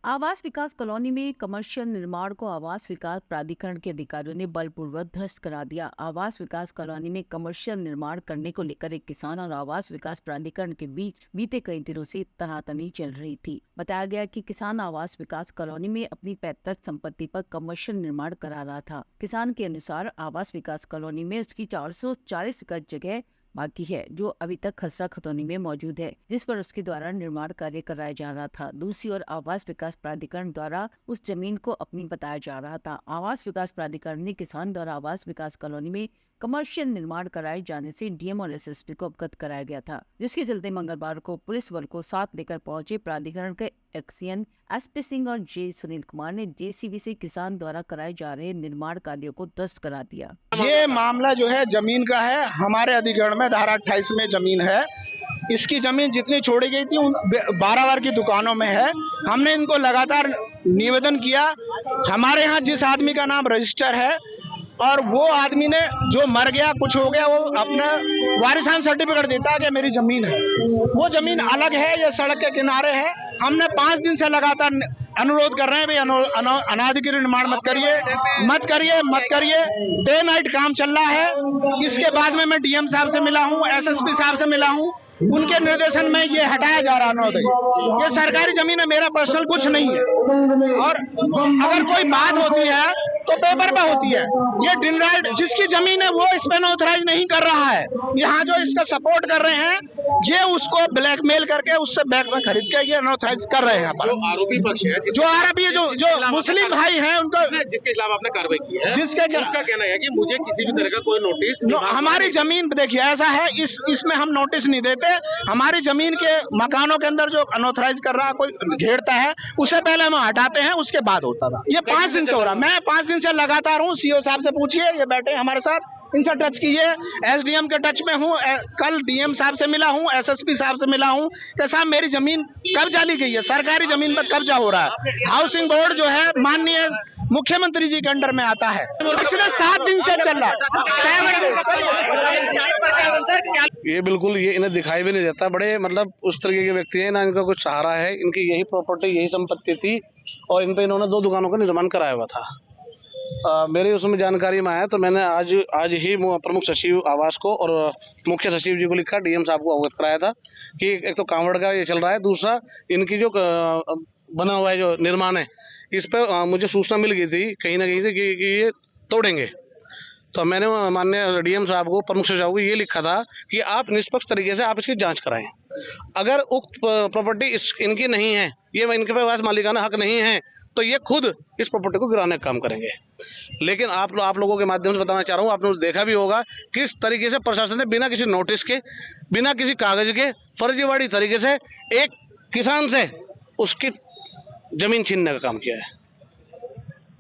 आवास विकास कॉलोनी में कमर्शियल निर्माण को आवास विकास प्राधिकरण के अधिकारियों ने बलपूर्वक ध्वस्त करा दिया। आवास विकास कॉलोनी में कमर्शियल निर्माण करने को लेकर एक किसान और आवास विकास प्राधिकरण के बीच बीते कई दिनों से तनातनी चल रही थी। बताया गया कि किसान आवास विकास कॉलोनी में अपनी पैतृक संपत्ति पर कमर्शियल निर्माण करा रहा था। किसान के अनुसार आवास विकास कॉलोनी में उसकी 440 गज जगह बाकी है, जो अभी तक खसरा खतौनी में मौजूद है, जिस पर उसके द्वारा निर्माण कार्य कराया जा रहा था। दूसरी ओर आवास विकास प्राधिकरण द्वारा उस जमीन को अपनी बताया जा रहा था। आवास विकास प्राधिकरण ने किसान द्वारा आवास विकास कॉलोनी में कमर्शियल निर्माण कराए जाने से डीएम और एसएसपी को अवगत कराया गया था, जिसके चलते मंगलवार को पुलिस बल को साथ लेकर पहुंचे प्राधिकरण के एक्सीएन एसपी सिंह और जे सुनील कुमार ने जेसीबी से किसान द्वारा कराए जा रहे निर्माण कार्यों को ध्वस्त करा दिया। ये मामला जो है जमीन का है। हमारे अधिग्रहण में धारा 28 में जमीन है। इसकी जमीन जितनी छोड़ी गई थी उन 12 वार की दुकानों में है। हमने इनको लगातार निवेदन किया। हमारे यहाँ जिस आदमी का नाम रजिस्टर है और वो आदमी ने जो मर गया कुछ हो गया, वो अपना वारिसान सर्टिफिकेट देता है कि मेरी जमीन है। वो जमीन अलग है, ये सड़क के किनारे है। हमने 5 दिन से लगातार अनुरोध कर रहे हैं, भाई अनाधिकृत निर्माण मत करिए, मत करिए, मत करिए। डे नाइट काम चल रहा है। इसके बाद में मैं डीएम साहब से मिला हूँ, एसएसपी साहब से मिला हूँ। उनके निर्देशन में ये हटाया जा रहा है। ये सरकारी जमीन है, मेरा पर्सनल कुछ नहीं है। और अगर कोई बात होती है तो पेपर पे होती है। ये डिनराइट जिसकी जमीन है वो इस पे ऑथराइज नहीं कर रहा है। यहाँ जो इसका सपोर्ट कर रहे हैं ये उसको ब्लैकमेल करके उससे बैंक में खरीद के ये अनऑथराइज कर रहे हैं। यहाँ पर आरोपी पक्ष है, जो आरोपी है, जो मुस्लिम भाई हैं, उनको जिसके खिलाफ आपने कार्रवाई की है, जिसका कहना है कि मुझे किसी भी तरह का कोई नोटिस हमारी जमीन देखिए ऐसा है, इसमें हम नोटिस नहीं देते। हमारी जमीन के मकानों के अंदर जो अनऑथराइज कर रहा कोई घेरता है उसे पहले हम हटाते हैं, उसके बाद होता था। ये 5 दिन से हो रहा। मैं 5 दिन से लगातार हूँ। सीओ साहब से पूछिए, ये बैठे हमारे साथ, इनसे टच कीजिए। एसडीएम के टच में हूँ। कल डीएम साहब से मिला हूँ, एसएसपी साहब से मिला हूँ कि साहब मेरी जमीन कब्जा ली गई है, सरकारी जमीन पर कब्जा हो रहा है। हाउसिंग बोर्ड जो है माननीय मुख्यमंत्री जी के अंडर में आता है। पिछले 7 दिन से चल रहा है। ये बिल्कुल ये इन्हें दिखाई भी नहीं देता। बड़े मतलब उस तरीके के व्यक्ति हैं ना, इनका कुछ सहारा है। इनकी यही प्रॉपर्टी, यही संपत्ति थी और इन पे इन्होंने 2 दुकानों का निर्माण कराया हुआ था। मेरी उसमें जानकारी में आया तो मैंने आज ही प्रमुख सचिव आवास को और मुख्य सचिव जी को लिखा, डीएम साहब को अवगत कराया था कि एक तो कांवड़ का ये चल रहा है, दूसरा इनकी जो बना हुआ है जो निर्माण है, इस पर मुझे सूचना मिल गई थी कहीं ना कहीं से कि ये तोड़ेंगे। तो मैंने माननीय डीएम साहब को, प्रमुख सचिव को ये लिखा था कि आप निष्पक्ष तरीके से आप इसकी जांच कराएं। अगर उक्त प्रॉपर्टी इनकी नहीं है, ये इनके पास मालिकाना हक नहीं है, तो ये खुद इस प्रॉपर्टी को गिराने का काम करेंगे। लेकिन आप लोगों के माध्यम से बताना चाह रहा हूँ, आपने देखा भी होगा किस तरीके से प्रशासन ने बिना किसी नोटिस के, बिना किसी कागज के, फर्जीवाड़ी तरीके से एक किसान से उसकी जमीन छीनने का काम किया है।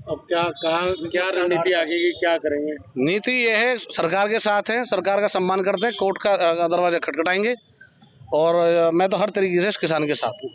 अब क्या रणनीति आगे की क्या करेंगे? नीति ये है, सरकार के साथ है, सरकार का सम्मान करते हैं, कोर्ट का दरवाजा खटखटाएंगे और मैं तो हर तरीके से इस किसान के साथ हूँ।